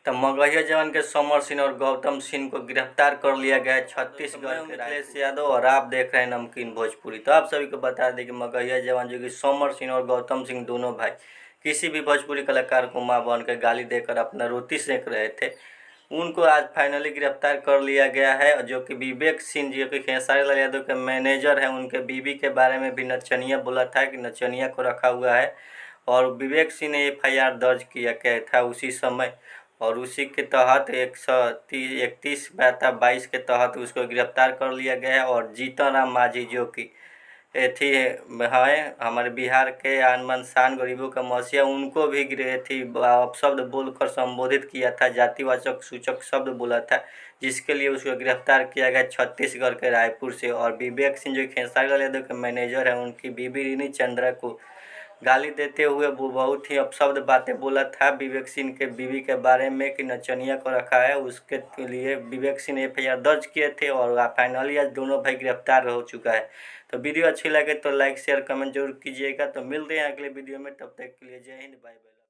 तो मगहिया जवान के समर सिंह और गौतम सिंह को गिरफ्तार कर लिया गया है छत्तीसगढ़ के अखिलेश यादव। और आप देख रहे हैं नमकीन भोजपुरी। तो आप सभी को बता दें कि मगहिया जवान जो कि समर सिंह और गौतम सिंह दोनों भाई किसी भी भोजपुरी कलाकार को मां बन के गाली देकर अपना रोटी सेक रहे थे, उनको आज फाइनली गिरफ्तार कर लिया गया है। जो कि विवेक सिंह जो कि खेसारी लाल यादव के मैनेजर हैं, उनके बीवी के बारे में भी नचनिया बोला था कि नचनिया को रखा हुआ है। और विवेक सिंह ने FIR दर्ज किया गया था उसी समय, और उसी के तहत 131/22 के तहत उसको गिरफ्तार कर लिया गया है। और जीतन राम मांझी जो कि थी है हमारे बिहार के आन शान गरीबों का मसीहा, उनको भी थी अपशब्द बोलकर संबोधित किया था, जातिवाचक सूचक शब्द बोला था, जिसके लिए उसको गिरफ्तार किया गया छत्तीसगढ़ के रायपुर से। और विवेक सिंह जो खेसारी लाल यादव के मैनेजर हैं, उनकी बीबी रीनी चंद्रा को गाली देते हुए वो बहुत ही अपशब्द बातें बोला था विवेक सिंह के बीवी के बारे में कि नचनिया को रखा है। उसके लिए विवेक सिंह ने FIR दर्ज किए थे और फाइनली आज दोनों भाई गिरफ्तार हो चुका है। तो वीडियो अच्छी लगे तो लाइक शेयर कमेंट जरूर कीजिएगा। तो मिलते हैं अगले वीडियो में, तब तक के लिए जय हिंद, बाय बाय।